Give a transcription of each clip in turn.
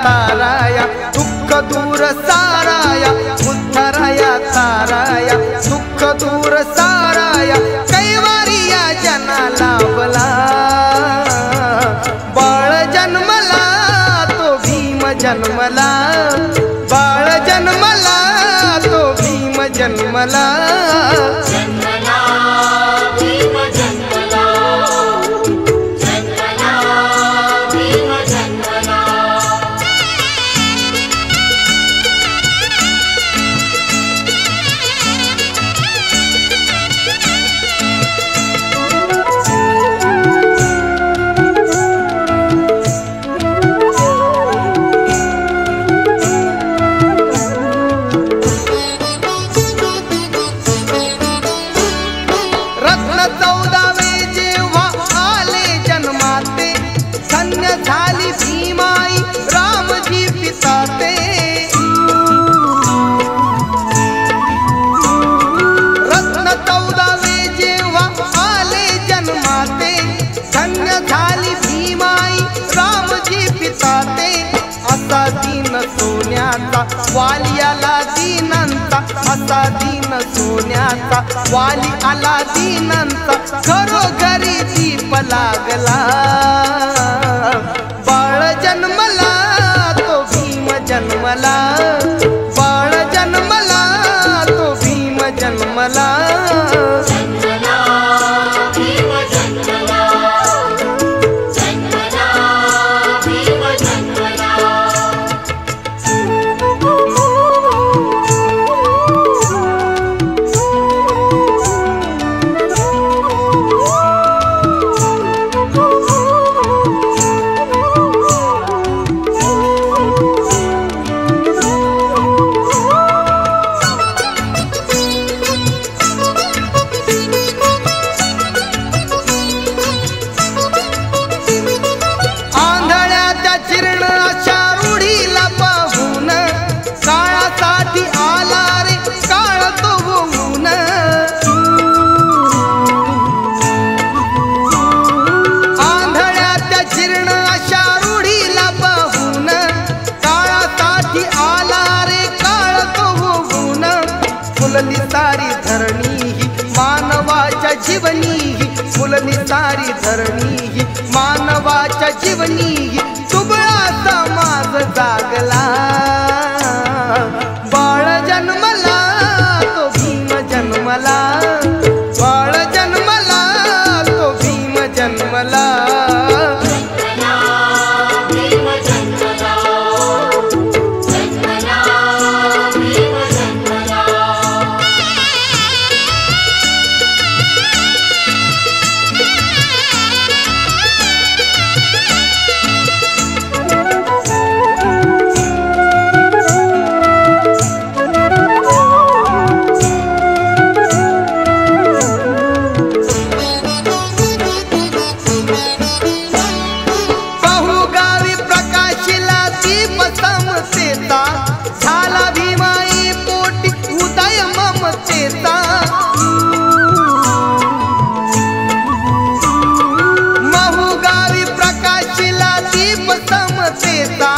ताराया दुःख दूर साराया उद्धराया ताराया दुःख दूर साराया कैवारिया जना लाभला बाळ जन्मला तो भीम जन्मला बाळ जन्मला तो भीम जन्मला झाली भीमाई रामजी पिताते रत्न 14वे जेव्हा आले जन्माते धन्य झाली भीमाई रामजी पिताते असा दीन सोन्याचा वाली आला दीनंता असा दीन सोन्याचा वाली आला दीनंता घरोघरी दीप लागला बाळ जन्मला तो भीम जन्मला बाळ जन्मला तो भीम जन्मला फुलली सारी धरणी ही मानवाच्या जीवनी ही फुलली सारी धरणी ही मानवाच्या जीवनी ही दुबळा समाज जागला बाळ जन्मला तो भीम जन्मला बाळ जन्मला तो भीम जन्मला झाला भीमाई पोटी उदय ममतेचा महुगावी प्रकाशिला दीप समतेचा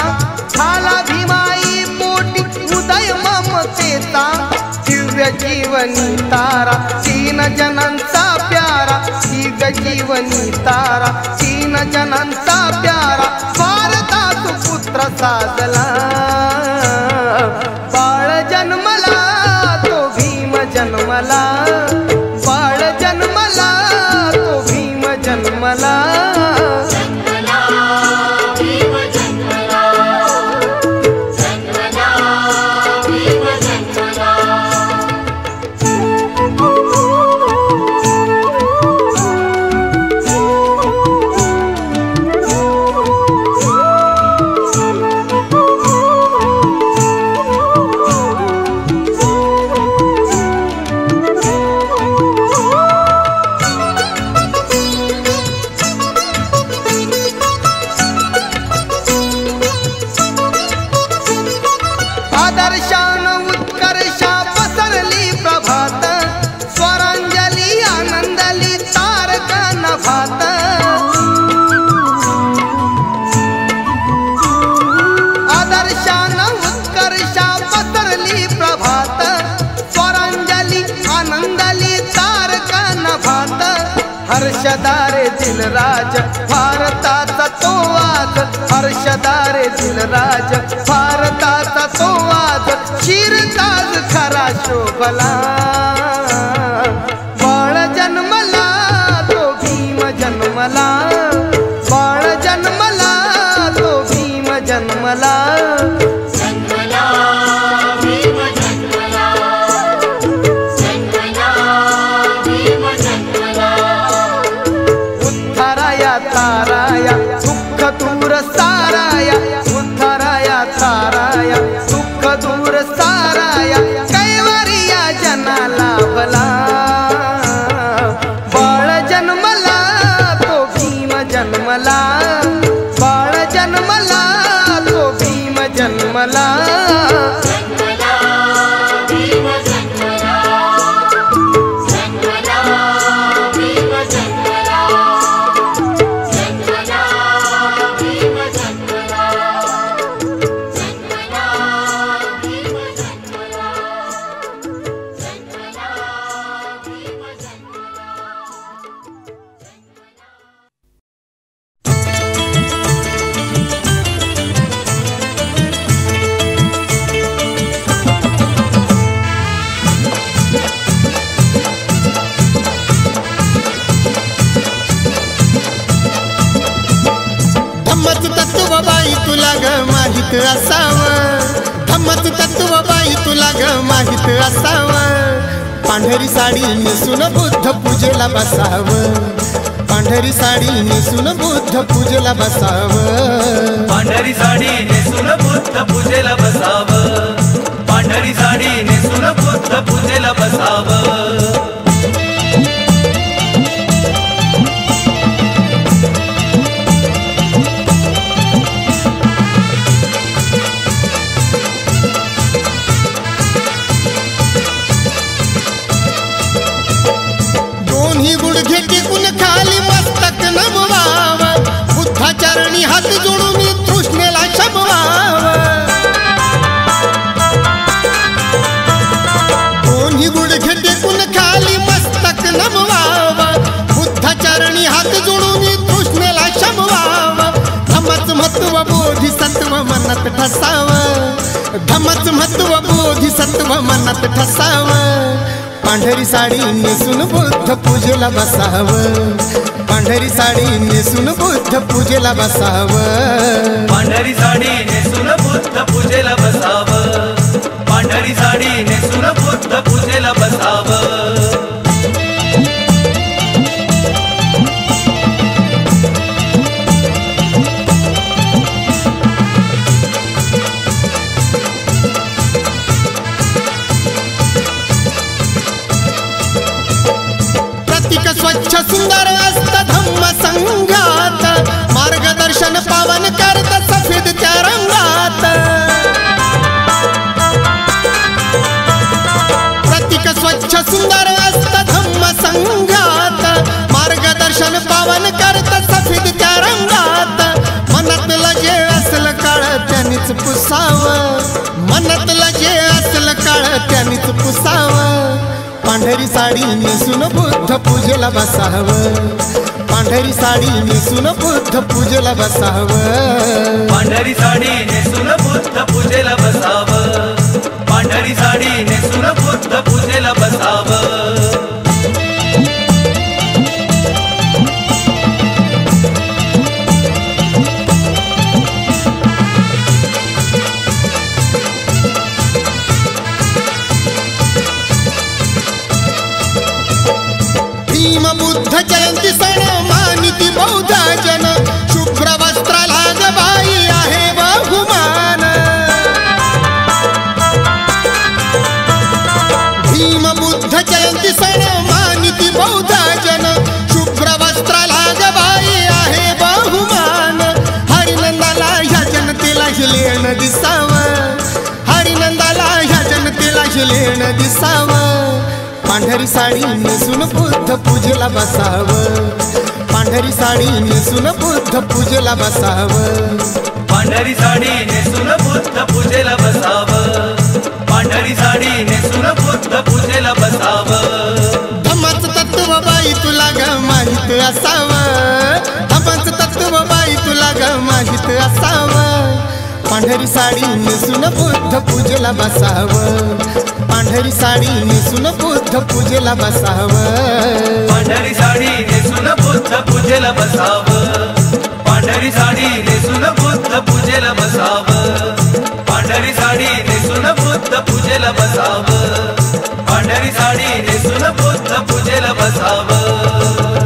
झाला भीमाई पोटी उदय ममतेचा दिव्य जीवनी तारा 3 जनांचा प्यारा दिव्य जीवनी तारा 3 जनांचा प्यारा भारता पुत्र साधला बाळ जन्मला तो भीम जन्मला बाळ जन्मला तो भीम जन्मला आदर्शान उत्कर्षा पसरली प्रभात स्वरांजली आनंदली तारक नभात हर्षदारे दिलराज भारताचा तो आज, हर्षदारे दिलराज भारताचा तो आज, शिरताज खरा शोभला. बाळ जन्मला तो भीम जन्मला, बाळ जन्मला तो भीम जन्मला. जन्मला भीम जन्मला, जन्मला भीम जन्मला. उद्धाराया ताराया दुःख दूर साराया, उद्धाराया ताराया दुःख दूर साराया, कैवारिया जनाला भला. बाळ जन्मला तो भीम जन्मला, बाळ जन्मला तो भीम जन्मला. जन्मला भीम जन्मला, जन्मला भीम जन्मला, जन्मला भीम जन्मला, जन्मला भीम जन्मला, जन्मला भीम धम्मच तत्व बाई तुला ग माहित असावं, धम्मच तत्व बाई तुला ग माहित असावं. पांढरी साडी नेसून बुद्ध पूजेला बसावं, पांढरी साडी नेसून बुद्ध पूजेला बसावं. पांढरी साडी नेसून बुद्ध पूजेला बसावं, पांढरी साडी नेसून बुद्ध पूजेला बसावं. दोन्ही गुडघे टेकून खाली मस्तक नमवावं, बुद्धाचरणी हात जोडून तृष्णेला शमवावं. दोन्ही गुडघे टेकून खाली मस्तक नमवावं, बुद्धाचरणी हात जोडून तृष्णेला शमवावं. धम्मच महत्व बोधिसत्व मनात ठसावं, धम्मच महत्व बोधिसत्व मनात ठसावं. पांढरी साडी नेसून बुद्ध पूजेला बसावं, पांढरी साडी नेसून बुद्ध पूजेला बसावं. पांढरी साडी नेसून बुद्ध पूजेला बसावं, पांढरी साडी नेसून बुद्ध पूजेला बसावं. स्वच्छ सुंदर असत धम्म संघात, मार्गदर्शन पावन करत सफेद त्या रंगात. प्रतीक स्वच्छ सुंदर असत धम्म संघात, मार्गदर्शन पावन करत सफेद त्या रंगात. मनातलं जे असलं काळ त्यांनीच पुसावं, मनातलं जे असलं काळ त्यांनीच पुसावं. पांढरी साडी नेसून बुद्ध पूजेला बसावं, पांढरी साडी नेसून बुद्ध पूजेला बसावं. पांढरी साडी नेसून बुद्ध पूजेला बसावं, पांढरी साडी नेसून बुद्ध पूजेला बसावं. भीम बुद्ध जयंती सण मानिती बौद्ध जन, शुभ्र वस्त्राला ग बाई आहे बहुमान. भीम बुद्ध जयंती सण मानिती बौद्ध जन, शुभ्र वस्त्राला ग बाई आहे बहुमान. हरिनंदाला ह्या जनतेला लेण दिसावं, हरिनंदाला ह्या जनतेला लेण दिसावं. पांढरी साडी नेसून बुद्ध पूजेला बसावं, पांढरी साडी नेसून बुद्ध पूजेला बसावं. पांढरी साडी नेसून बुद्ध पूजेला बसावं, पांढरी साडी नेसून बुद्ध पूजेला बसावं. धम्माचं तत्व बाई तुला ग माहित असावं धम्माचं तत्व बाई तुला ग माहित असावं पांढरी साडी नेसून बुद्ध पूजेला बसावं पांढरी साडी नेसून बुद्ध पूजेला बसावं पांढरी साडी नेसून बुद्ध पूजेला बसावं पांढरी साडी नेसून बुद्ध पूजेला बसावं पांढरी साडी नेसून बुद्ध पूजेला बसावं पांढरी साडी नेसून बुद्ध पूजेला बसावं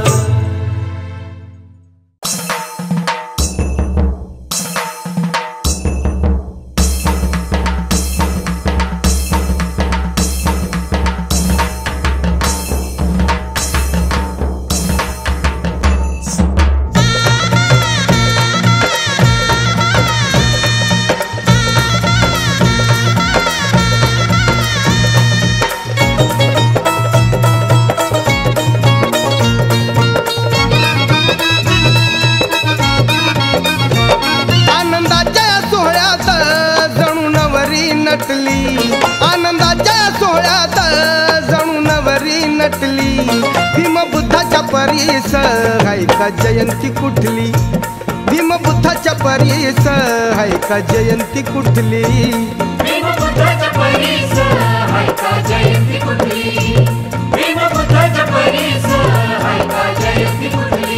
आनंदाच्या सोहळ्यात जणू नवरी नटली भीमबुद्धाच्या परीस हाय का जयंती कुठली भीमबुद्धाच्या परीस हाय का जयंती कुठली भीमबुद्धाच्या परीस हाय का जयंती कुठली भीमबुद्धाच्या परीस हाय का जयंती कुठली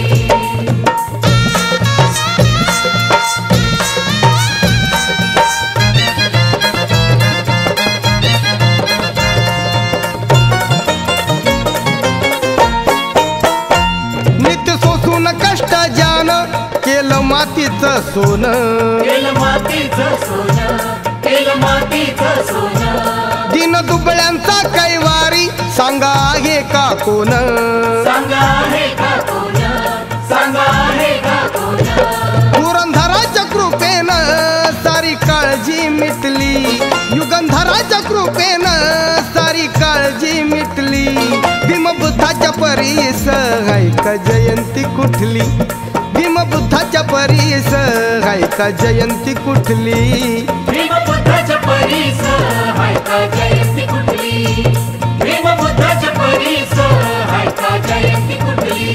कष्ट जान केलं मातीचं सोनं केलं मातीचं सोनं केलं मातीचं सोनं दिन दुबळ्यांचा कैवारी सांगा आहे का कोण सांगा आहे का कोण सांगा आहे का कोण पुरंदराच्या कृपेनं सारी काळजी मिटली युगंधराच्या कृपेनं सारी काळजी मिटली भीमबुद्धाच्या परीस हाय का जयंती कुठली भीमबुद्धाच्या परीस हाय का जयंती कुठली भीमबुद्धाच्या परीस हाय का जयंती कुठली भीमबुद्धाच्या परीस हाय का जयंती कुठली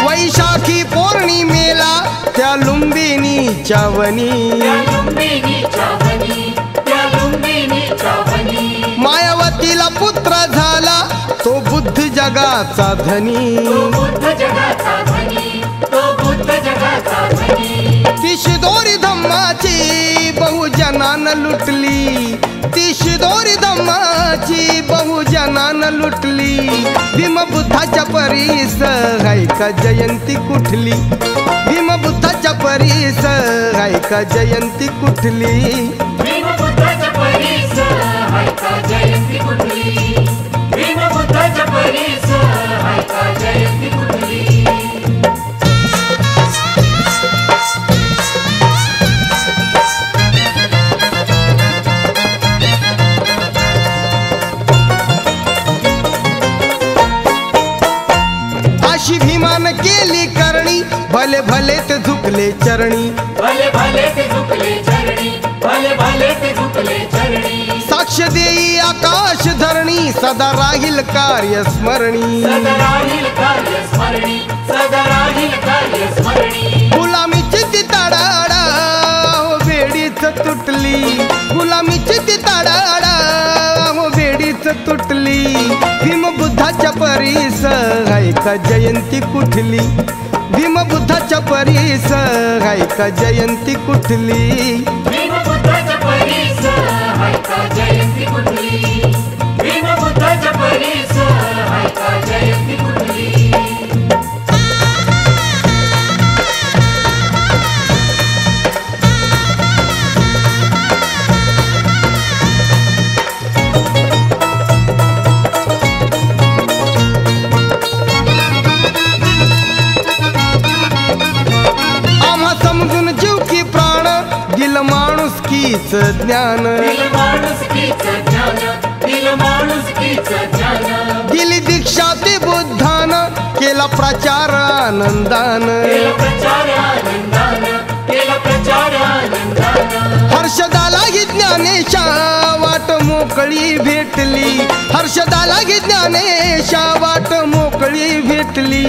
वैशाखी पौर्णिमेला त्या लुंबिनी चावणी मायावतीला पुत्र झाला तो बुद्ध जगाचा धनी ती शिदोरी धम्माची बहुजनान लुटली ती शिदोरी धम्माची बहुजनान लुटली भीमबुद्धाच्या परीस हाय का जयंती कुठली भीमबुद्धाच्या परीस हाय का जयंती कुठली भीमबुद्धाच्या परीस हाय का जयंती कुठली भीमबुद्धाच्या परीस हाय का जयंती कुठली अशी भीमान केली करणी भले भले ते झुकले चरणी भले भले ते झुकले चरणी भले भले ते झुकले चरणी साक्ष देई आकाश धरणी सदा राहील कार्य स्मरणी सदा राहील कार्य स्मरणी सदा राहील कार्य स्मरणी गुलामीची ती तडाडा हो बेडीच तुटली गुलामीची ती तडाडा हो बेडीच तुटली भीमबुद्धाच्या परीस हाय का जयंती कुठली भीमबुद्धाच्या परीस हाय का जयंती कुठली भीमबुद्धाच्या परीस हाय का जयंती कुठली भीमबुद्धाच्या परीस हाय का जयंती कुठली समजून जीव की प्राण दिल माणुसकीच ज्ञान दिल माणुसकीचं ज्ञान दिलं माणुसकीचं ज्ञान, दिली दीक्षा ती बुद्धानं, केला प्रचार आनंदानं, केला प्रचार आनंदानं, केला प्रचार आनंदानं. हर्षदाला ही ज्ञानेशा वाट मोकळी भेटली, हर्षदाला ही ज्ञानेशा वाट मोकळी भेटली.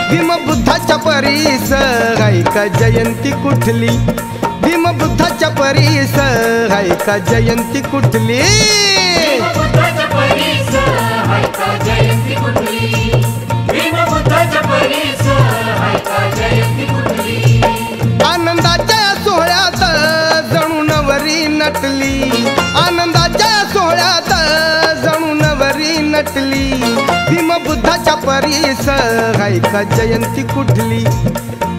भीमबुद्धाच्या परीस हाय का जयंती कुठली, भीमबुद्धाच्या परीस हाय का जयंती कुठली. भीमबुद्धाच्या परीस हाय का जयंती कुठली, भीमबुद्धाच्या परीस हाय का जयंती कुठली. आनंदाच्या सोहळ्यात जणू नवरी नटली, आनंदाच्या सोहळ्यात जणू नवरी नटली. भीमबुद्धाच्या परीस हाय का जयंती कुठली,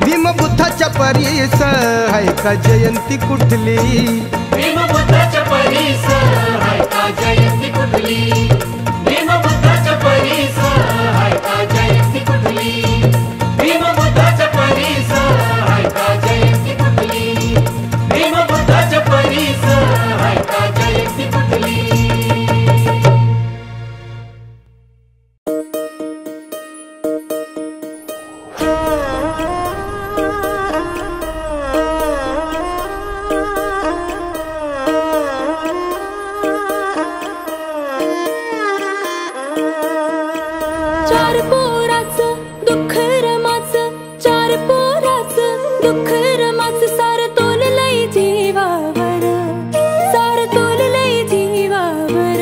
भीमबुद्धाच्या परीस हाय का जयंती कुठली. भीमबुद्धाच्या परीस हाय का जयंती कुठली, भीमबुद्धाच्या परीस हाय का जयंती कुठली, भीमबुद्धाच्या परीस हाय का जयंती कुठली, भीमबुद्धाच्या परीस हाय का जयंती कुठली. चार पोराचं दुःख रमाचं, चार पोराचं दुःख रमाचं, सार तोललंय जीवावर, सार तोललंय जीवावर.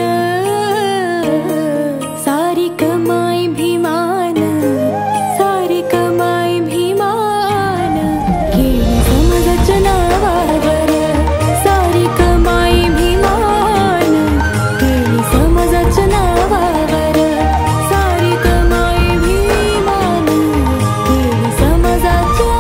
सारी कमाई भीमान, सारी कमाई भीमान, केली समाजाच्या नावावर. सारी कमाई भीमान, केली समाजाच्या नावावर. सारी कमाई भीमान, केली समाजाच्या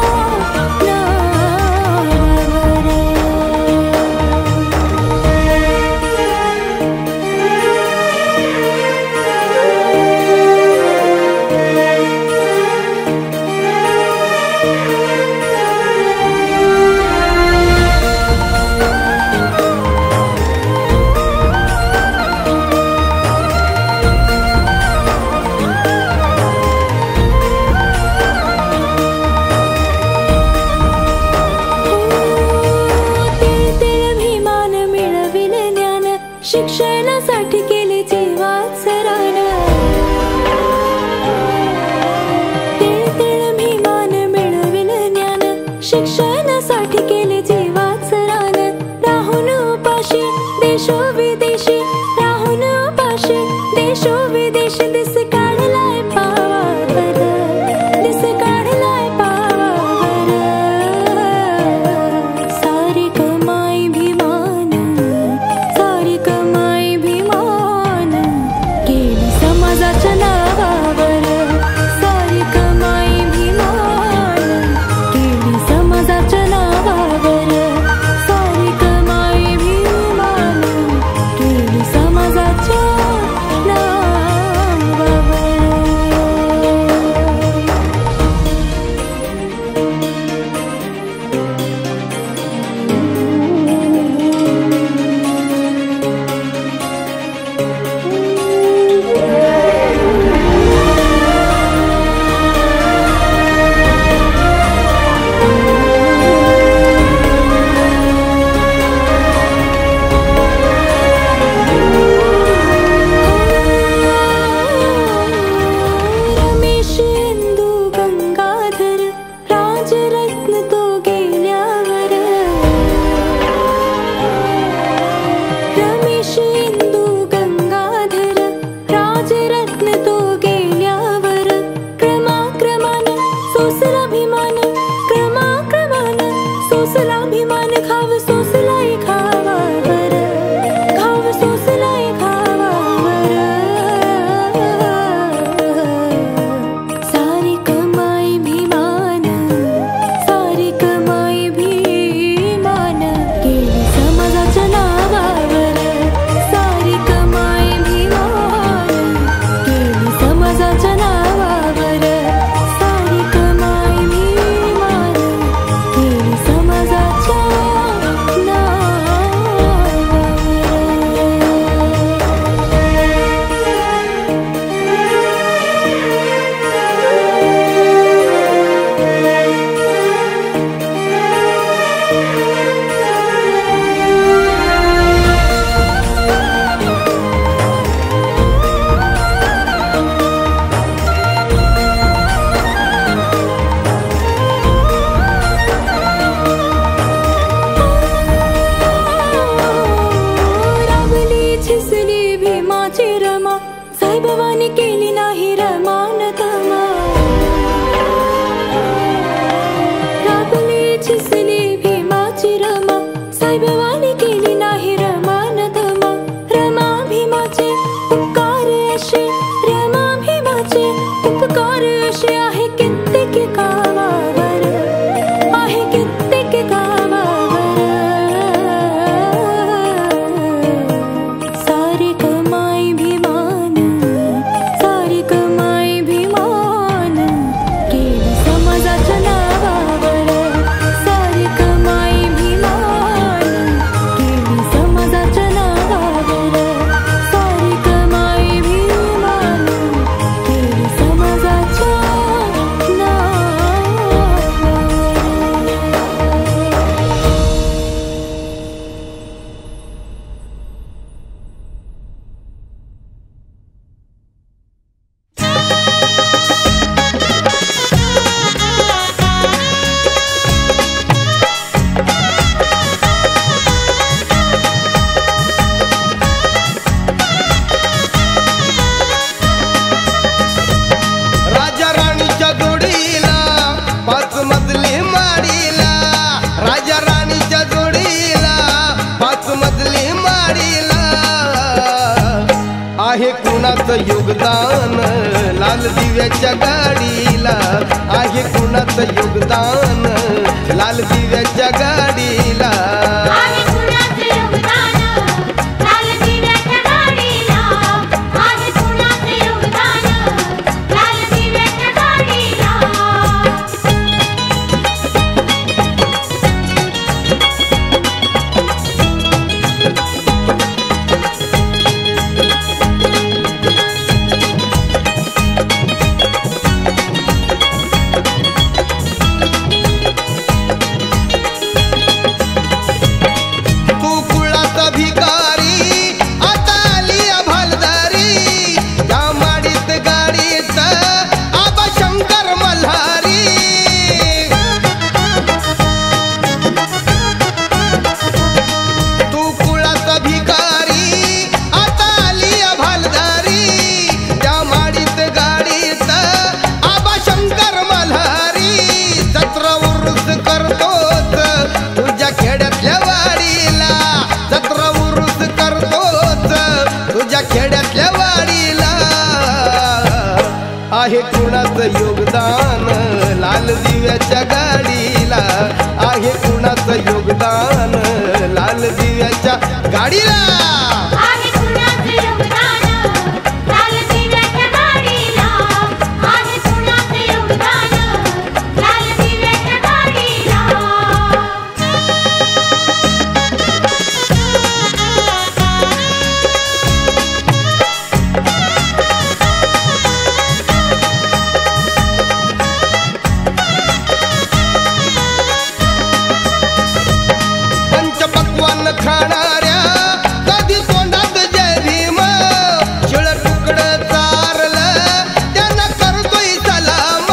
शिक्षणासाठी केले जीवाचं रान. तिळ भीमान मिळविलं ज्ञान, शिक्षणासाठी केले जीवाचं रान. राहून उपाशी देशो विदेशी, राहून उपाशी देशो विदेशी, दिस काढलाय पावावर, दिस काढलाय पावावर. सारी कमाई भीमान, सारी कमाई भीमान, केली समाजाच्या नावावर. सारी कमाई भीमान, केली समाजाच्या नावावर. सारी कमाई भीमान, केली समाजाच्या नावावर. रमेश इंदू गंगाधर, राजरत्न तो गेल्यावर. रमेश इंदू गंगाधर, राजरत्न तो गेल्यावर. क्रमाक्रमानं सोसला अभिमान, क्रमाक्रमानं सोसला अभिमान. खाव सोसलाय खावावर, खाव सोसलाय खावावर. सारी कमाई भीमान, सारी कमाई भीमान, केली समाजाच्या नावावर. सारी कमाई भीमान, केली समाजाच्या नावावर. सारी कमाई भीमान, केली समाजाच्या साहेबवाणी केली नाही रमान दमा रमा भीमाचे उपकार असे रमा भीमाचे उपकार असे आहे कित्येक गावावर आहे कित्येक गावावर सारी कमाई भीमान सारी कमाई भीमान केली समाजाच्या नावावर सारी कमाई भीमान केली समाजाच्या नावावर सारी कमाई भीमान केली समाजाच्या नावावर राजा राणीच्या जोडीला पाच मजली माडीला राजा राणीच्या जोडीला पाच मजली माडीला आहे कुणाचं योगदान लाल दिव्याच्या गाडीला आहे कुणाचं योगदान लाल दिव्याच्या गाडीला आहे कुणाचे योगदान लाल दिव्याच्या गाडीला आहे कुणाचे योगदान लाल दिव्याच्या गाडीला तू कुळाचा भिकारी आता आली अभालदारी त्या माडीत गाडीत आबा शंकर मल्हारी तू कुळाचा भिकारी आता आली अभालदारी त्या माडीत गाडीत आबा शंकर मल्हारी जत्रा उरुस करतोच तुझ्या खेड्यातल्या वाडीला जत्रा उरुस करतोच तुझ्या खेड्यातल्या वाडीला आहे कुणाचं योगदान लाल दिव्याच्या गाडीला आहे कुणाचं योगदान लाल दिव्याच्या गाडीला आहे कुणाचे योगदान लाल दिव्याच्या गाडीला आहे कुणाचे योगदान लाल दिव्याच्या गाडीला पंचपक्वान खाणाऱ्या कधी तोंडात जय भीम शिळ तुकडं चारलं त्यांना करतोय सलाम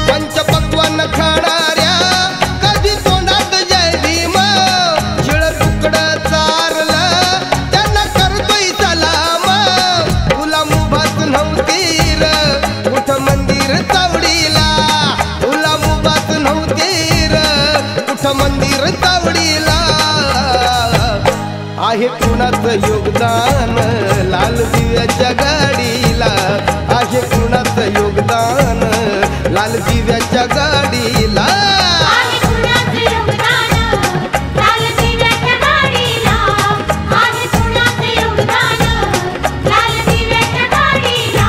पंचपक्वान खाणाऱ्या कधी तोंडात जय भीम शिळ तुकडं चारलं त्यांना करतोय सलाम तुला मुभात नव्हती र कुठ मंदिर चावडीला तुला मुभात नव्हती र कुठ मंदिर चावडीला आहे कुणाचं योगदान लाल दिव्याच्या गाडीला आहे कुणाचं योगदान लाल दिव्याच्या गाडीला आहे कुणाचे योगदान लाल दिव्याच्या गाडीला आहे कुणाचे योगदान लाल दिव्याच्या गाडीला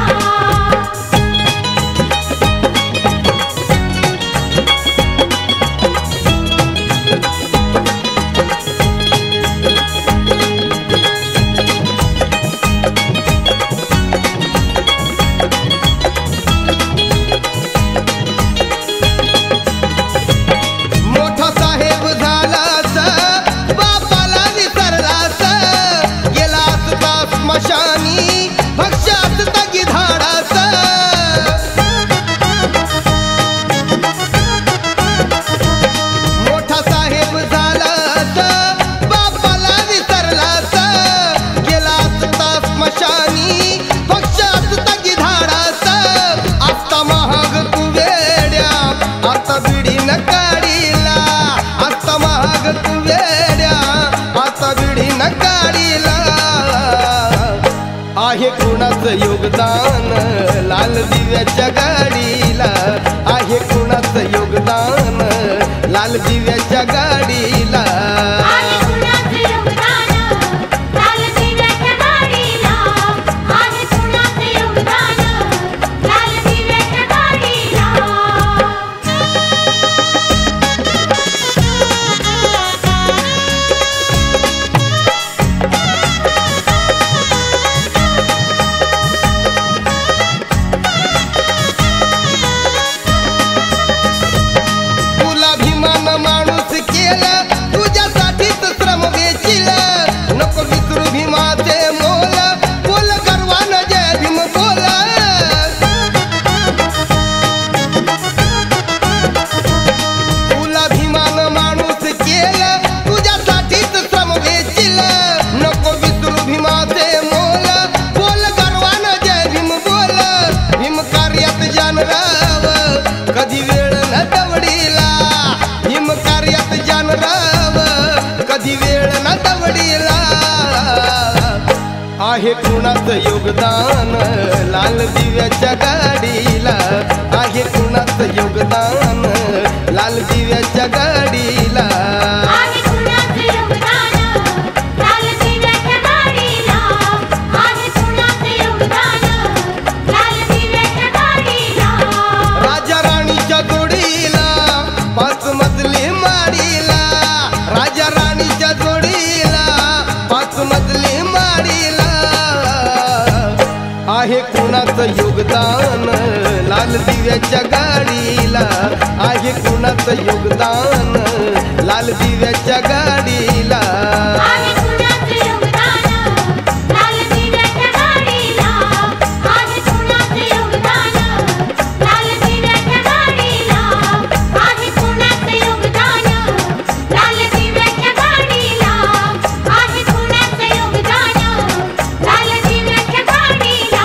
आता बिडीन काढीला आता महाग तू वेड्या आता बिडीन काढीला आहे कुणाचं योगदान लाल दिव्याच्या गाडीला आहे कुणाचं योगदान लाल दिव्याच्या गाडीला आहे कुणाचं योगदान लाल दिव्याच्या गाडीला आहे कुणाचं योगदान लाल दिव्याच्या गाडीला तुला अभिमान माणूस केला तुझ्यासाठीच श्रम वेचिल नको विसरू भीमाचे मोल बोल गर्वानं जय भीम बोल तुला अभिमान माणूस केला तुझ्यासाठीच श्रम वेचिल नको विसरू भीमाचे मोल बोल गर्वानं जय भीम बोल भीम कार्यात जाण राव कधी वेळ न दवडीला भीम कार्यात जाण राव कधी वेळ न दवडीला आहे कुणाचं योगदान लाल दिव्याच्या गाडीला आहे कुणाचं योगदान लाल दिव्याच्या गाडीला आहे कुणाचं योगदान लाल दिव्याच्या गाडीला आहे कुणाचं योगदान लाल दिव्याच्या गाडीला राजा राणीच्या जोडीला पाच मजली माडीला राजा राणीच्या जोडीला पाच मजली माडीला आहे कुणाचं योगदान लाल दिव्याच्या गाडीला आहे कुणाचं योगदान लाल दिव्याच्या गाडीला आहे कुणाचं योगदान लाल दिव्याच्या गाडीला आहे कुणाचं योगदान लाल दिव्याच्या गाडीला आहे कुणाचं योगदान लाल दिव्याच्या गाडीला आहे कुणाचं योगदान लाल दिव्याच्या गाडीला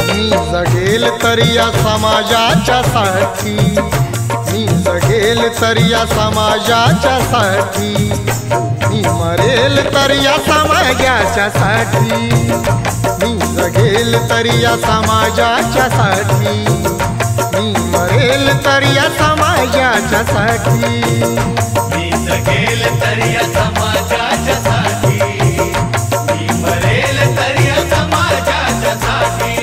मी जगेल तर या समाजाच्या साठी मी जगेल तर या समाजाच्या साठी मी मरेल तर या समाजाच्या साठी मी जगेल तर या समाजाच्या साठी मी मरेल तर या समाजाच्या साठी मी जगेल तर या समाजाच्या साठी मी मरेल तर या समाजाच्या साठी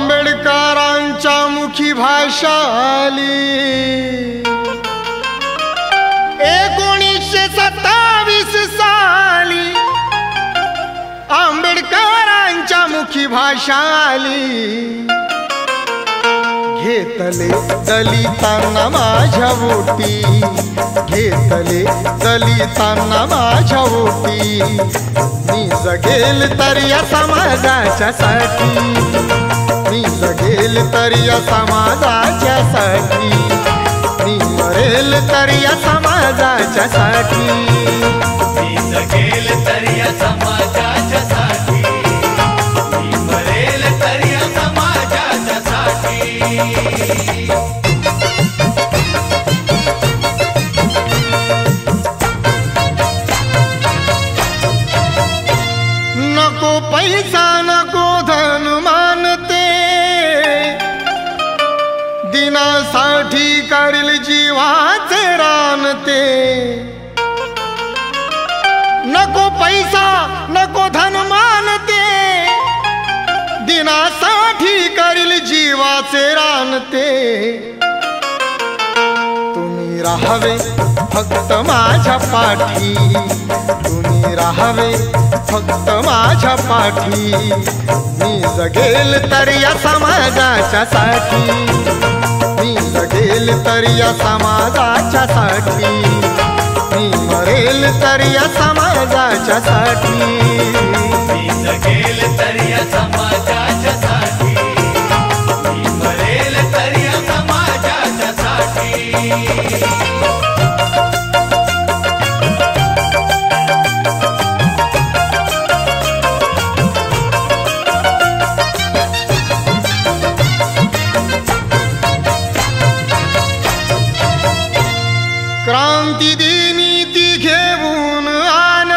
आंबेडकरांच्या मुखी भाषा आली 1927 साली आंबेडकरांच्या मुखी भाषा आली घेतले दलितांना माझ्या वोटी घेतले दलितांना माझ्या वोटी मी जगेल तर या समाजाच्या साठी मी जगेल तर या समाजाच्या साठी मी मरेल तर या समाजाच्या साठी मी जगेल तर या समाजाच्या साठी मी मरेल तर या समाजाच्या साठी नको पैसा नको धन मानते दिनासाठी करील जीवाचे रानते राहावे फक्त माझ्या पाठी, तुम्ही राहावे फक्त माझ्या पाठी. मी जगेल तर या समाजाच्या साठी, मी जगेल तर या समाजाच्या साठी, मी मरेल तर या समाजाच्या साठी. मी जगेल तर या समाजाच्या साठी, मी मरेल तर या समाजाच्या साठी. क्रांती दिनी ती घेऊन आण,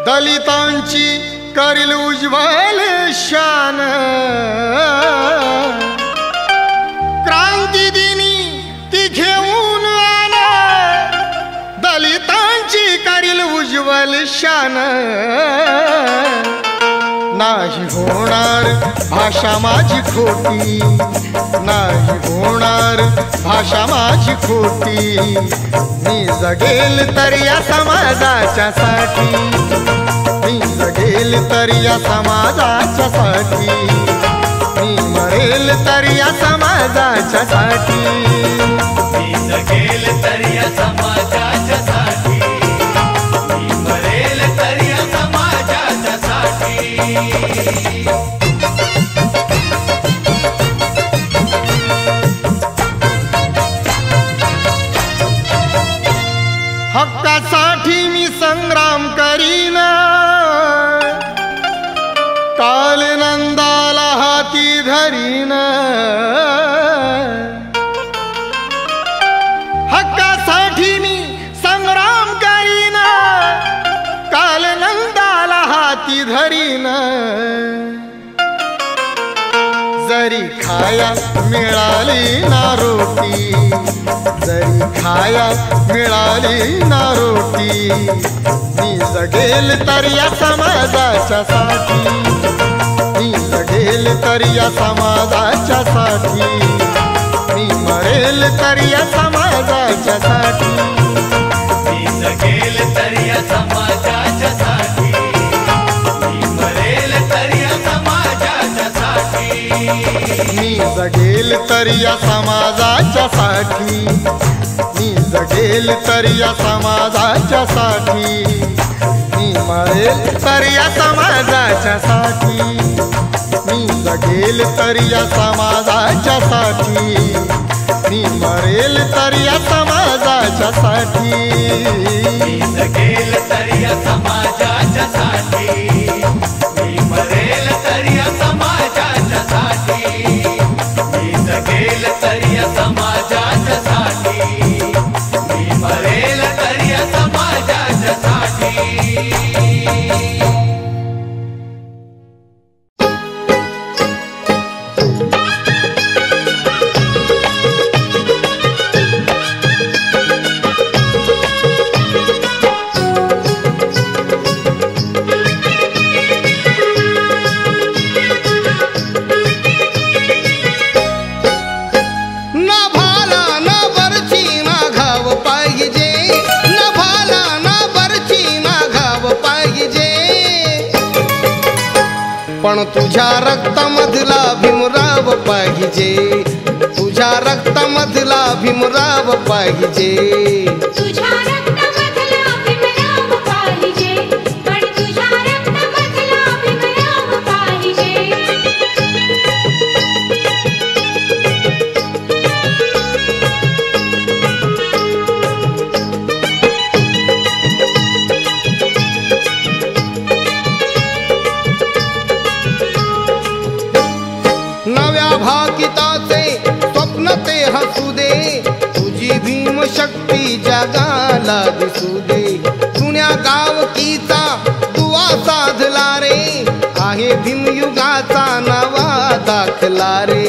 दलितांची करील उज्ज्वल शान. क्रांती दिनी ती घेऊन आण, दलितांची करील उज्ज्वल शान. नाही होणार भाषा माझी खोटी, नाही होणार भाषा माझी खोटी. मी जगेल तर या समाजाच्या साठी, मी जगेल तर या समाजाच्या साठी, मी मरेल तर या समाजाच्या साठी. मी जगेल तर या समाजाच्या साठी, मी मरेल तर या समाजाच्या साठी. हक्कासाठी मी संग्राम करीन, काल नंदाला हाती धरीन. हक्कासाठी मी संग्राम करीन, काल नंदाला हाती धरीन. जरी खाया मिळाली ना रोटी, जरी खाया मिळाली ना रोटी. मी जगेल तर या समाजाच्या साठी, मी जगेल तर या समाजाच्या साठी, मी मरेल तर या समाजाच्या साठी. मी जगेल तर या समाजाच्या साठी, मी मरेल तर या समाजाच्या साठी. मी जगेल तर या समाजाच्या साठी, मी जगेल तर या समाजाच्या साठी, मी मरेल तर या समाजाच्या साठी. मी जगेल तर या समाजाच्या साठी, मी मरेल तर या समाजाच्या साठी. मी जगेल तर या समाजाच्या साठी, मी मरेल तर या समाजाच्या साठी. मी जगेल तर या समाजाच्या साठी, मी मरेल तर या समाजाच्या साठी. पण तुझ्या रक्तामधला भीमराव पाहिजे, तुझ्या रक्तामधला भीमराव पाहिजे. तुझ्या रक्तामधला भीमराव पाहिजे, पण तुझ्या रक्तामधला भीमराव पाहिजे. नव्या भाकिताचे स्वप्न ते हसू दे, तुझी भीमशक्ती जगाला दिसू दे. जुन्या गावकीचा दुवा साधला रे, आहे भीमयुगाचा नवा दाखला रे.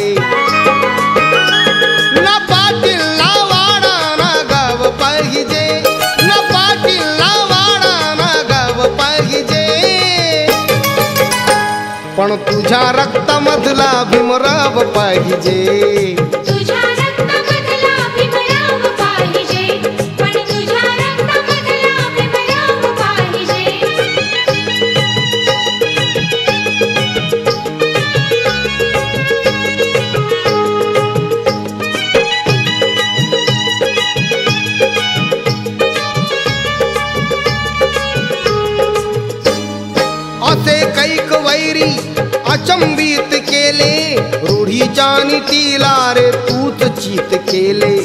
ना पाटील ना वाडा ना गाव पाहिजे, ना पाटील ना वाडा ना गाव पाहिजे. पण तुझ्या रक्तामधला भीमराव पाहिजे, तुझ्या रक्तामधला भीमराव अचंबित केले, रूढीच्या नीतीला रे तूच चित केले.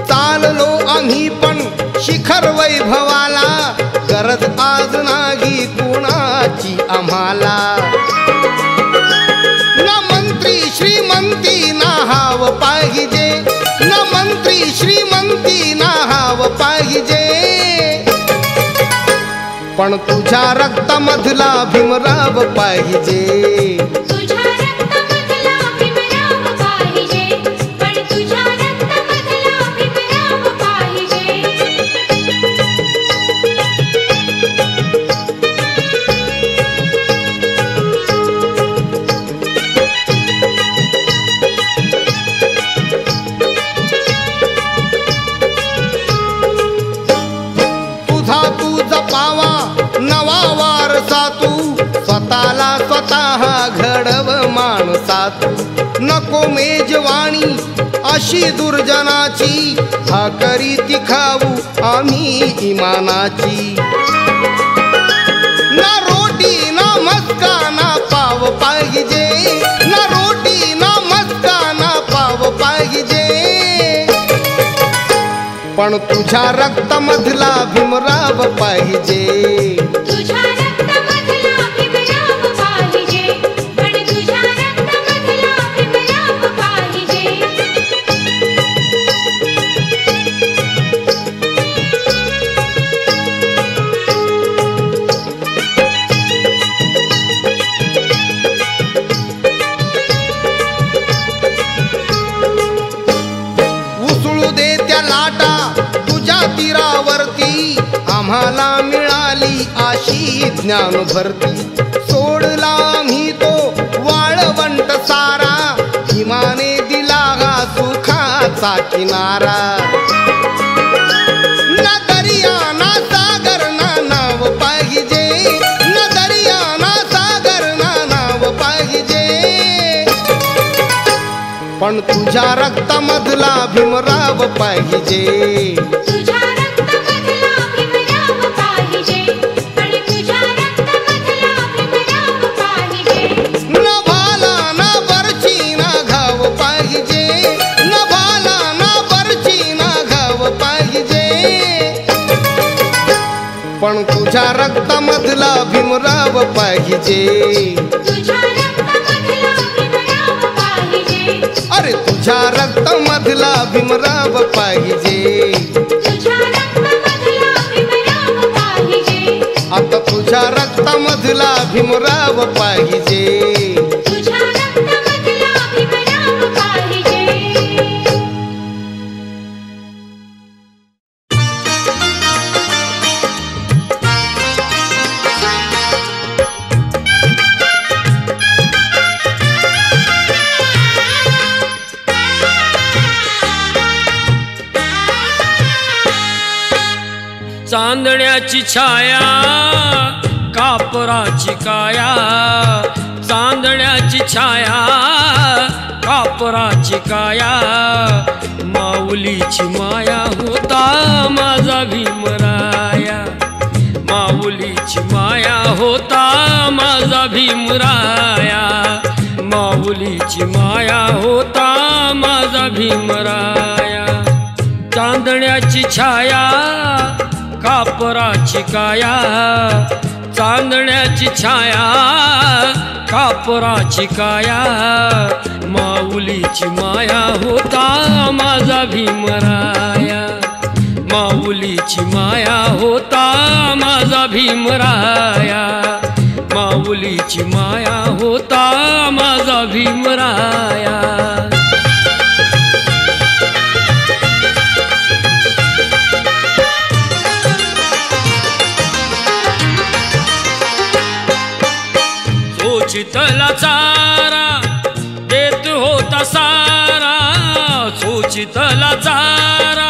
चाललो आम्ही पण शिखर वैभवाला, गरज आज नाही कुणाची आम्हाला. न मंत्री श्रीमंती नाहाव पाहिजे, न मंत्री श्रीमंती नाहाव पाहिजे, पण तुझ्या रक्तामधला भीमराव पाहिजे. तुझ्या रक्तामधला भीमराव पाहिजे, पण तुझ्या रक्तामधला भीमराव पाहिजे. तुझा तू जपावा नवा वारसा, तू स्वतःला स्वतः घडव माणसा. तू नको मेजवाणी अशी दुर्जनाची, भाकरी ती खाऊ आम्ही इमानाची. ना रोटी ना मस्का ना पाव पाहिजे, ना रोटी ना मस्का ना पाव पाहिजे, पण तुझ्या रक्तामधला भीमराव पाहिजे. तुझ्या रक्तामधला भीमराव पाहिजे, पण तुझ्या रक्तामधला भीमराव पाहिजे. उसळू दे त्या लाटा तुझ्या तीरावरती, आम्हाला मिळाली अशी ज्ञान भरती. सोडला आम्ही तो वाळवंट सारा, हिमाने दिला हा सुखाचा किनारा. ना दर्या ना सागर ना नाव पाहिजे, ना दर्या ना सागर ना नाव पाहिजे, पण तुझ्या रक्तामधला भीमराव पाहिजे. तुझ्या रक्तामधला भीमराव पाहिजे, पण तुझ्या रक्तामधला भीमराव पाहिजे. न भाला ना बरची ना घाव पाहिजे, न भाला ना बरची ना घाव पाहिजे, पण तुझ्या रक्तामधला भीमराव पाहिजे. तुझ्या रक्तामधला भीमराव पाहिजे, अरे तुझ्या रक्तामधला भीमराव पाहिजे. तुझ्या रक्तामधला भीमराव पाहिजे, आता तुझ्या रक्तामधला भीमराव पाहिजे. तुझ्या रक्तामधला भीमराव पाहिजे. चांदण्याची छाया कापराची काया, चांदण्याची छाया कापराची काया, माऊलीची माया होता माझा भीमराया, माऊलीची माया होता माझा भीमराया, माऊलीची माया होता माझा भीमराया. चांदण्याची छाया कापराची काया, चांदण्याची छाया कापराची काया, माऊलीची माया होता माझा भीमराया, माऊलीची माया होता माझा भीमराया, माऊलीची माया होता माझा भीमराया. सोचितला चारा देत होता सारा, सोचितला चारा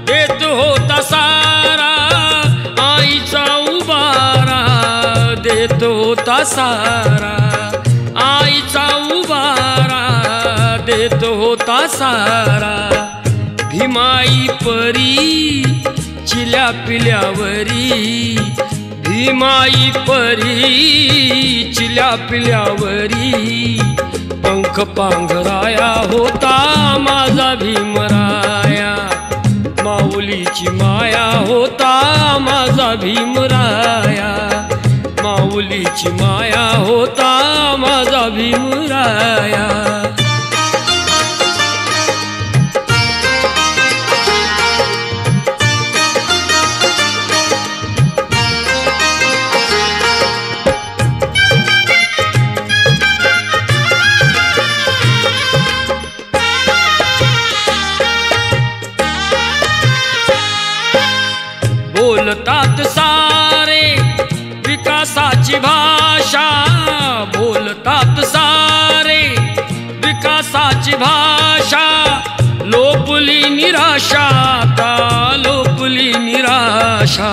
देत होता सारा, आईचा उबारा देत होता सारा, आईचा उबारा देत होता सारा. भीमाई परी चिल्या पिल्यावरी, भीमाई परी चिल्या पिल्यावरी पंख पांघराया होता माझा भीमराया, माऊलीची माया होता माझा भीमराया, माऊलीची माया होता माझा भीमराया. बोलतात सारे विकासाची भाषा, बोलतात सारे विकासाची भाषा, लोपली निराशा आता लोपली निराशा,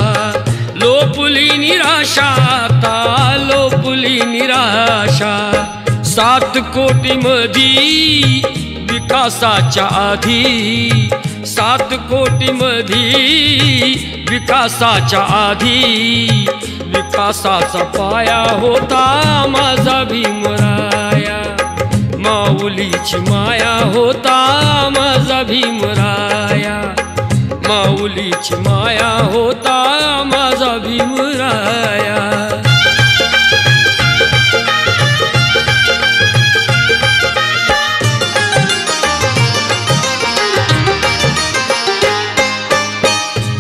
लोपली निराशा आता लोपली निराशा. 7 कोटीमधी विकासाच्या आधी, 7 कोटीमधी विकासाच्या आधी, विकासाचा पाया होता माझा भीमराया, माऊलीची माया होता माझा भीमराया, माऊलीची माया होता माझा भीमराया.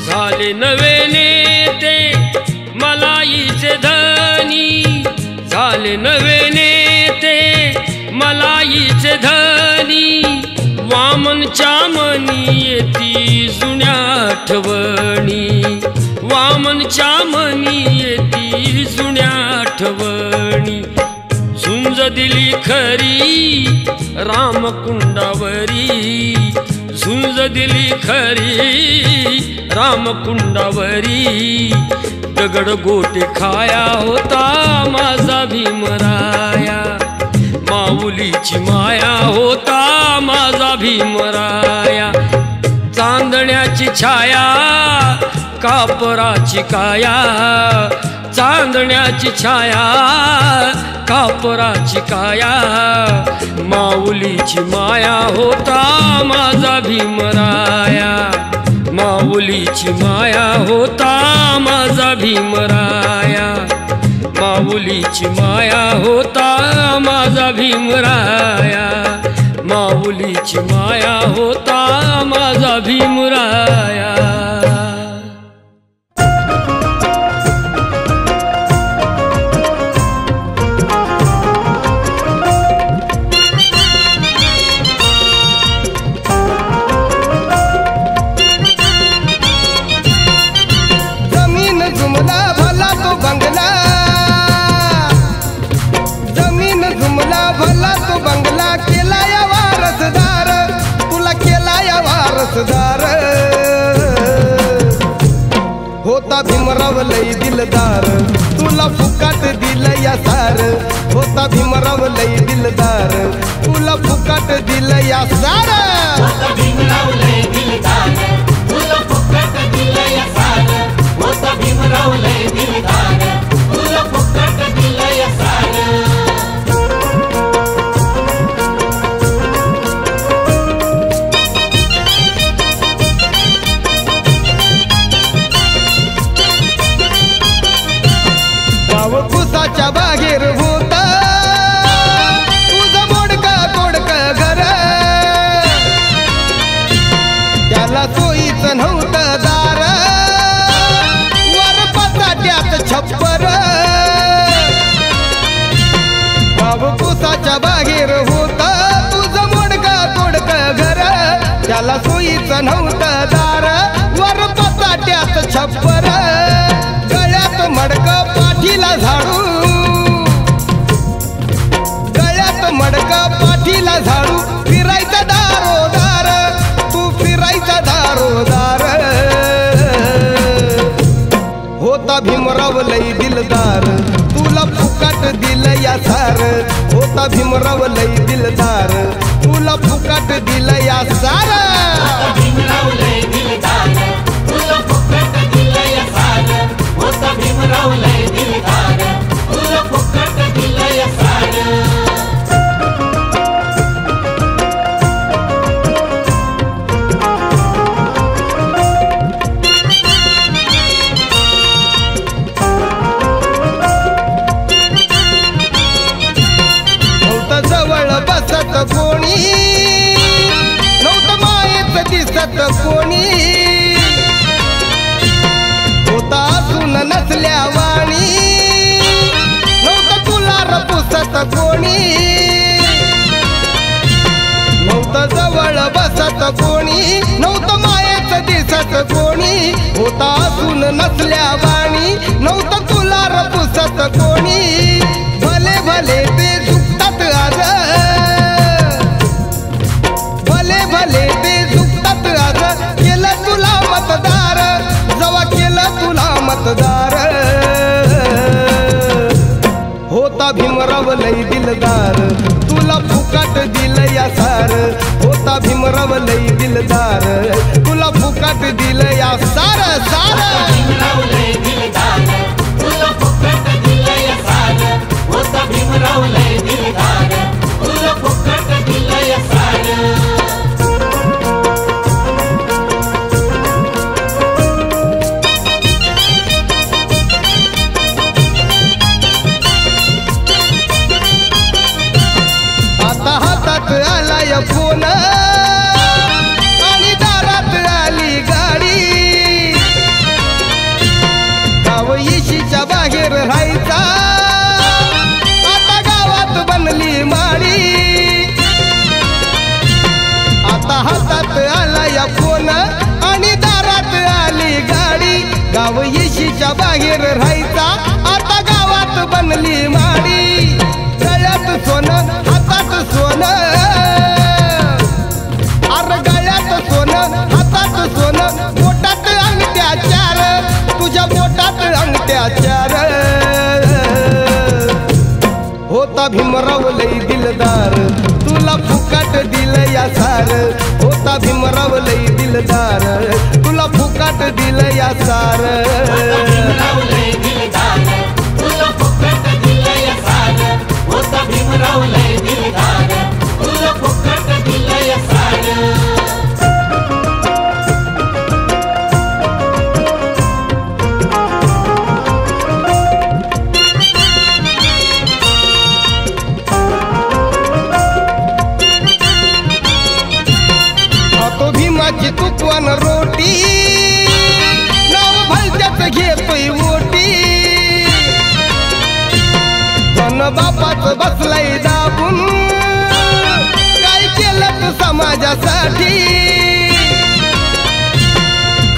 झाले नवे नेते मलाईचे धनी, झाले नवे नेते मलाईचे धनी, वामनच्या मनी येती जुन्या आठवणी, वामनच्या मनी येती जुन्या आठवणी. झुंज दिली खरी रामकुंडावरी, झुंज दिली खरी रामकुंडावरी, दगड गोटे खाया होता माझा भीमराया, माऊलीची माया होता माझा भीमराया. चांदण्याची छाया कापराची काया, चांदण्याची छाया कापराची काया, माऊलीची माया होता माझा भीमराया, माऊलीची माया होता माझा भीमराया, माऊलीची माया होता माझा भीमराया, माऊलीची माया होता माझा भीमराया. होता भीमराव लई दिलदार, तुला फुकाट दिलं या सार, होता भीमराव लई दिलदार, तुला फुकाट दिलं या सार. होता भीमराव लय दिलदार, तुला फुकट दिलं या सार, होता भीमराव लय दिलदार, तुला फुकट दिलं या सार. कुसाच्या बाहेर होता तुझं मोडका तोडका घर, त्याला सोयीचं नव्हतं दार, वर पसाट्यात छप्पर. बाबू कुसाच्या बाहेर होता तुझं मोडका तोडका घर, त्याला सोयीचं नव्हतं दार, वर पसाट्यात छप्पर. गळ्यात मडक पाठीला झाडू, गळ्यात मडक पाठीला झाडू, फिरायचा दारोदार, तू फिरायचा दारोदार. होता भीमराव लई दिलदार, तुला फुकाट दिलं या सार, होता भीमराव लई दिलदार, तुला फुकाट दिलं या सार. होता भीमराव लय दिलदार, तुला फुकट दिलं या सार, होता भीमराव लय त्यात कोणी होता असून नसल्या वाणी नव्हतं तुला रपुसत कोणी नव्हतं जवळ बसत कोणी नव्हतं मायेच दिसत कोणी होता असून नसल्या वाणी नव्हतं तुला रपुसत कोणी भले भले ते चुकतात आज भले भले ते चुकतात आज केलं तुला मतदार जवा केलं तुला मतदार होता भीमराव लई दिलदार तुला फुकाट दिलं या सार होता भीमराव लई दिलदार तुला फुकाट दिलं या सार सार भीमराव लय दिलदार तुला फुकट दिलं या सार होता भीमराव लय दिलदार तुला फुकट दिलं या सार हातात आलाय फोन आणि दारात आली गाडी गाव इशीच्या बाहेर राहायचा आता गावात बनली माडी आता हातात आलाय फोन आणि दारात आली गाडी गाव इशीच्या बाहेर राहायचा आता गावात बनली माडी गळ्यात सोनं हातात सोनं अरे गळ्यात सोनं हातात सोनं बोटात अंगठ्या चार तुझ्या बोटात अंगठ्या चार होता भीमराव लई दिलदार तुला फुकाट दिलं या सार होता भीमराव लई दिलदार तुला फुकाट दिलं या सार भीमराव लय दिलदार तुला फुकट दिलं या सार होता भीमराव लय दिलदार तुला फुकट दिलं या सार खातो भीमाची तुपवान रोटी नाव भलत्याच घेतोय ओटी धन बापाच बसलाय दाबून काय केलं तू समाजासाठी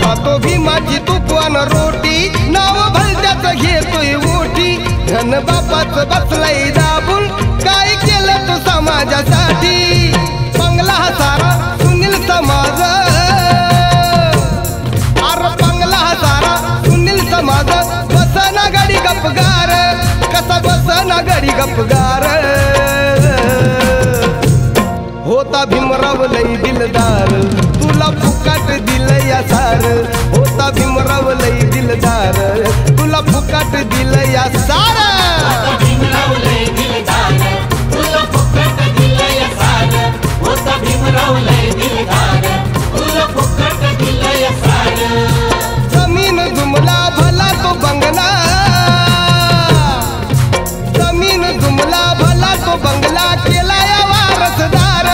खातो भीमाची तुपवान रोटी नाव भलत्याच घेतोय ओटी धन बापाच बसलाय दाबून काय केलं तू समाजासाठी बंगला हा सारा सुनील समाज अरे बंगला हा सारा सुनील समाज बसना गाडी गपगार कसा बसना गाडी गपगार होता भीमराव लई दिलदार तुला फुकाट दिलं या सार होता भीमराव लई दिलदार तुला फुकाट दिलं या सार भीमराव लय दिलदार तुला फुकट दिलं या सार होता भीमराव लय दिलदार तुला फुकट दिलं या सार जमीन जुमला भला तो बंगला जमीन जुमला भला तो बंगला केला या वारसदार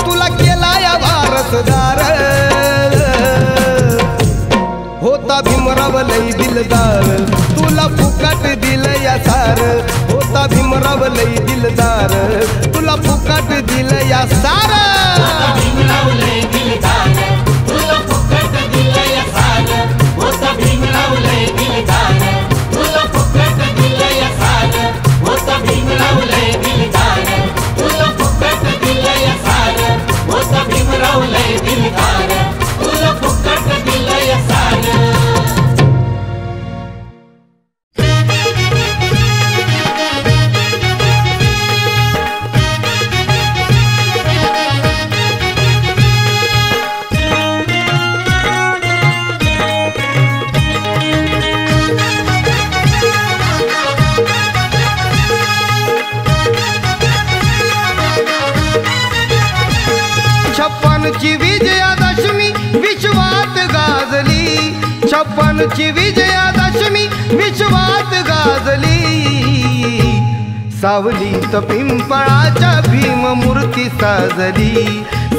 तुला केला या वारसदार होता भीमराव लई दिलदार तुला फुकाट दिलं या सार होता भीमराव लई दिलदार तुला फुकाट दिलं या सार भीमराव लय दिलदार तुला फुकट दिलं या सार होता भीमराव लय दिलदार तुला फुकट दिलं या सार होता भीमराव लय दिलदार तुला फुकट दिलं या सार होता भीमराव लय दिलदार तुला फुकट दिलं या सार छप्पनची विजयादशमी विश्वात गाजली छप्पनची विजयादशमी विश्वात गाजली सावलीत पिंपळाच्या भीममूर्ती साजली,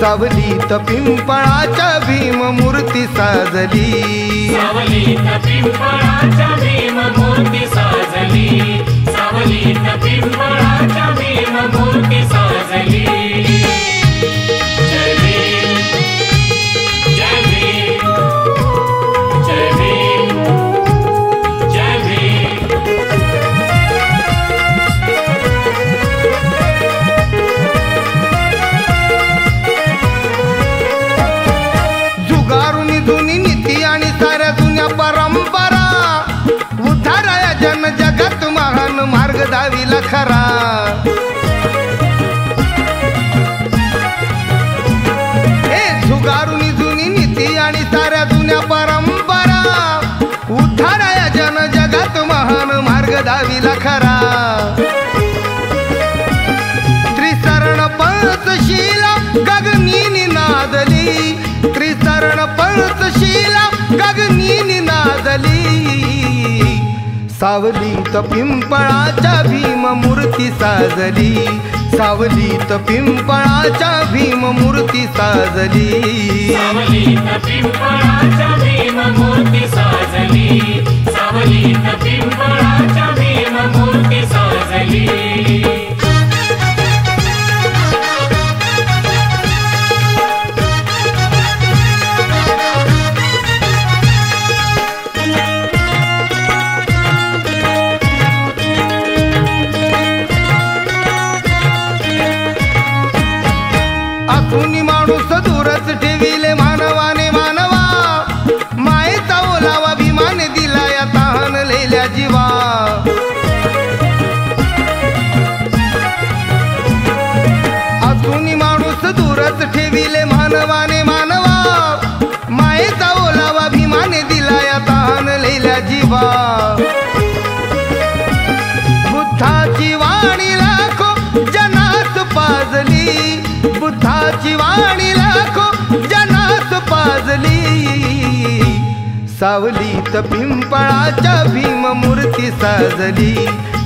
सावलीत पिंपळाच्या भीममूर्ती साजली. सावलीत पिंपळाच्या भीममूर्ती साजली, सावलीत पिंपळाच्या भीममूर्ती साजली. जय भीम, जय भीम, जय भीम, जय भीम. जुगारून जुनी नीती आणि साऱ्या जुन्या परंपरा, उद्धाराया जन जगत महान मार्ग दाविला खरा. जुगारून जुनी नीती आणि साऱ्या जुन्या परंपरा, उद्धाराया जन जगत महान मार्ग दाविला खरा. त्रिसरण पंचशीला गगनी नादली, त्रिसरण पंचशीला गगनी नादली. सावलीत पिंपळाच्या भीममूर्ती साजली, सावलीत पिंपळाच्या भीममूर्ती साजली. सावलीत पिंपळाच्या भीममूर्ती साजली, सावलीत पिंपळाच्या भीममूर्ती साजली. कुणी माणूस दूरच ठेविले मानवाने मानवा, मायेचा ओलावा भीमाने दिला या तहानलेल्या जीवा. कुणी माणूस दूरच ठेविले मानवाने मानवा, मायेचा ओलावा भीमाने दिला या तहानलेल्या जीवा. बुद्धाची वाणी लाखो जनास पाजली, बुद्धाची वाणी लाखो जनास पाजली. सावलीत पिंपळाच्या भीममूर्ती साजली,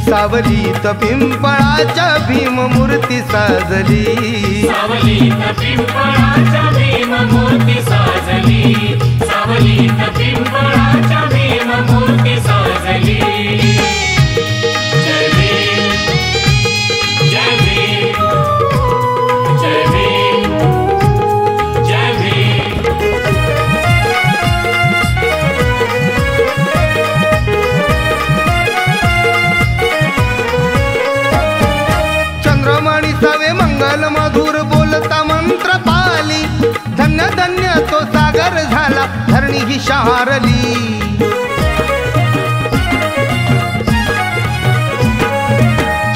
सावलीत पिंपळाच्या भीममूर्ती साजली. सावलीत पिंपळाच्या भीममूर्ती साजली, सावलीत पिंपळाच्या भीममूर्ती साजली. जय भीम, जय भीम, जय भीम, जय भीम. चंद्रमणी सवे मंगल मधुर बोलता मंत्र पाली, धन्य धन्य तो सागर झाला धरणी ही शहारली.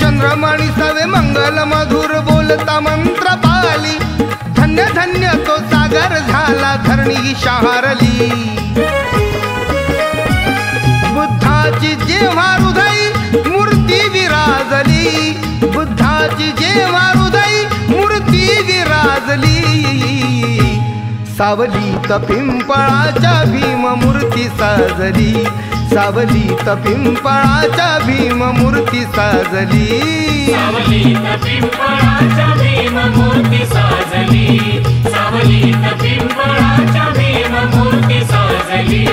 चंद्रमणी सवे मंगल मधुर बोलता मंत्र पाली, धन्य धन्य तो सागर झाला धरणी ही शहारली. बुद्धाची जेव्हा हृदय मूर्ती विराजली, बुद्धाची जेव्हा हृदय मूर्ती विराजली. सावलीत पिंपळाच्या भीममूर्ती साजली, सावलीत पिंपळाच्या भीममूर्ती साजली. सावलीत पिंपळाच्या भीममूर्ती साजली, सावलीत पिंपळाच्या भीममूर्ती साजली.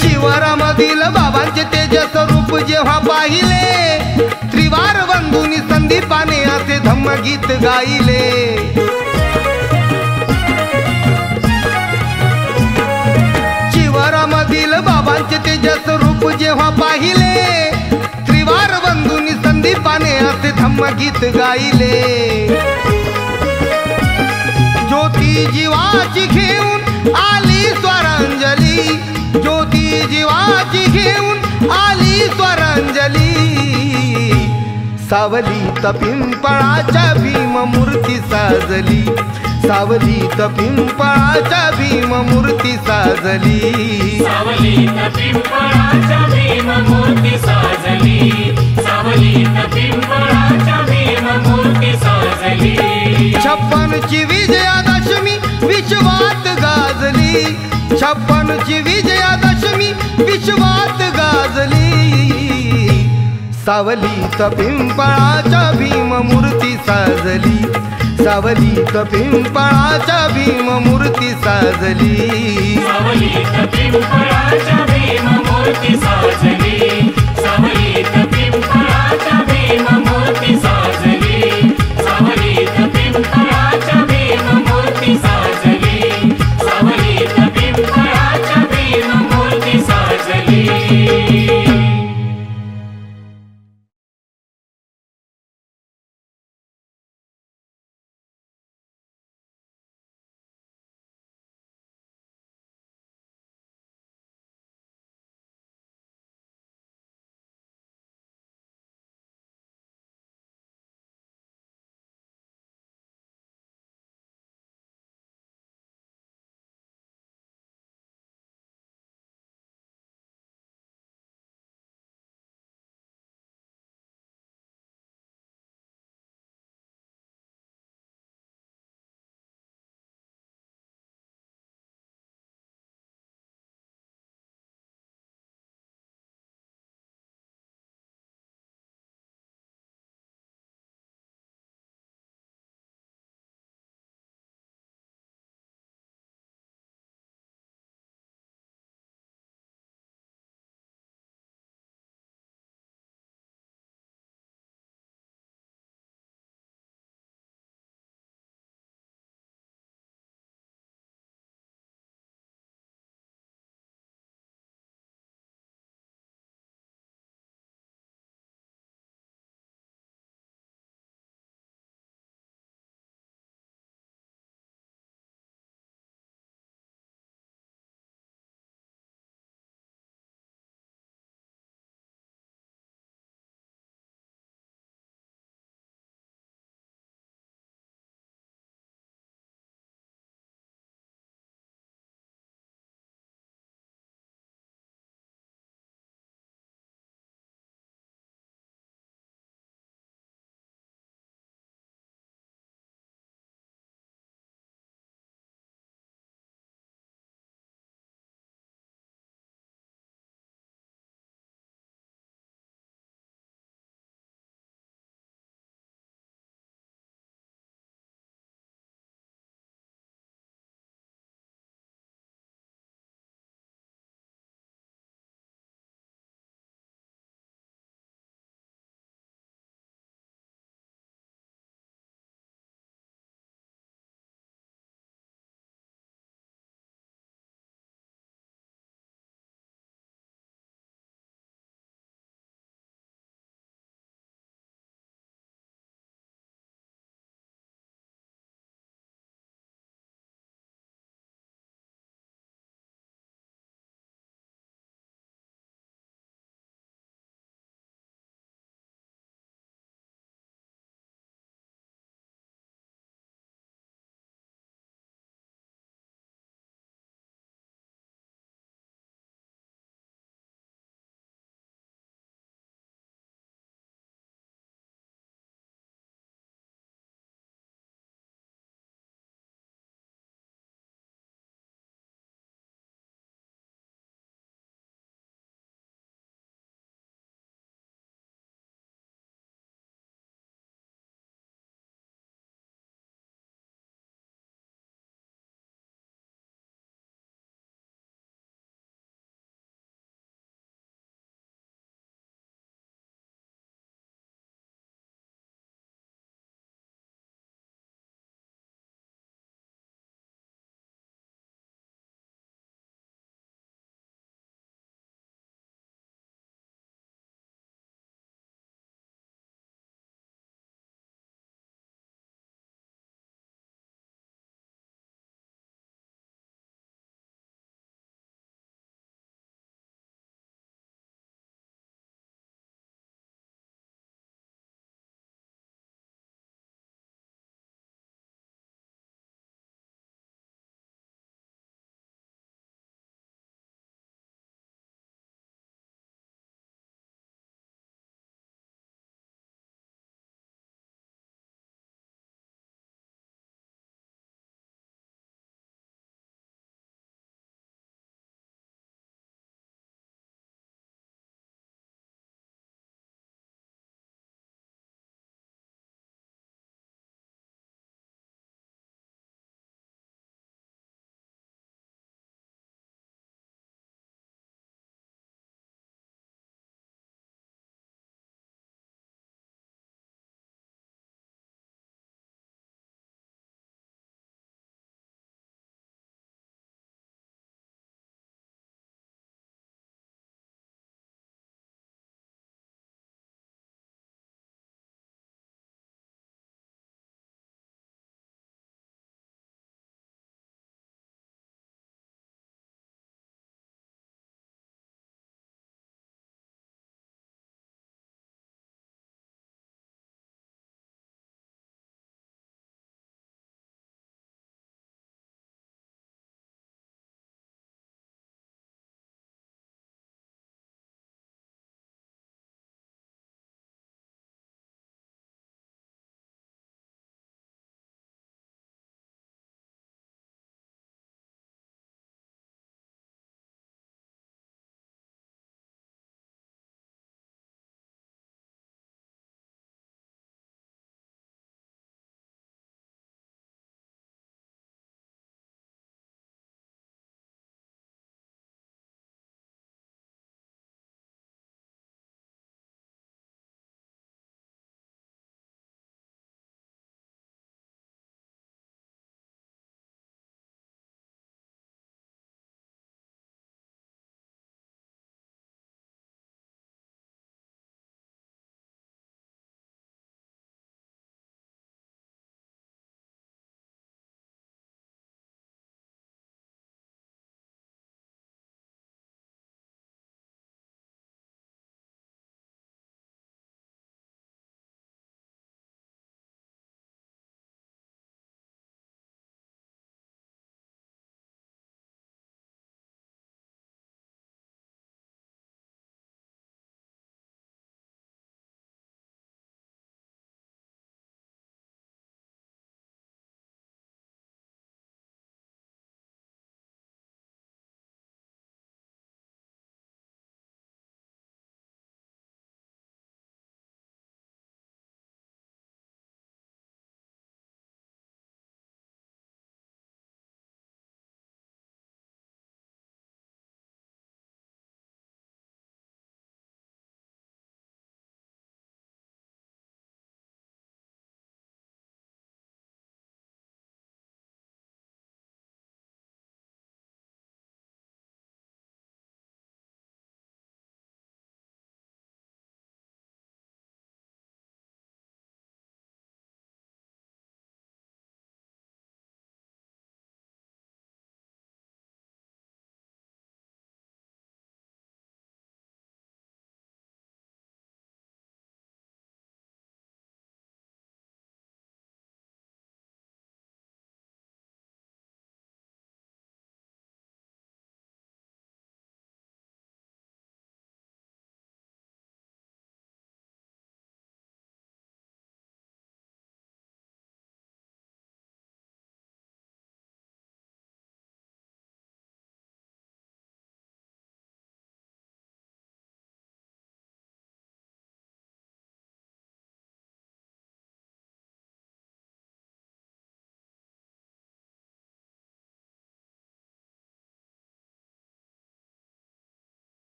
शिवरामधील बाबांचे तेजस रूप जेव्हा पाहिले, त्रिवार बंधूंनी संदीपाने असे धम्मगीत गायले. शिवरामधील बाबांचे तेजस रूप जेव्हा पाहिले, त्रिवार बंधूंनी संदीपाने असे धम्मगीत गायले. ज्योती जीवाची घेऊन आली स्वरांजली, ज्योती जीवाची घेऊन आली स्वरांजली. सावलीत पिंपळाच्या भीममूर्ती साजली, सावलीत पिंपळाच्या भीममूर्ती साजली. साजली सावलीत पिंपळाच्या भीममूर्ती साजली सावलीत पिंपळाच्या भीममूर्ती साजली 56ची विजयादशमी विश्वात गाजली 56ची विजयादशमी विश्वात गाजली सावलीत पिंपळाच्या भीममूर्ती साजली सावलीत पिंपळाच्या भीममूर्ती साजली सावलीत पिंपळाच्या भीममूर्ती साजली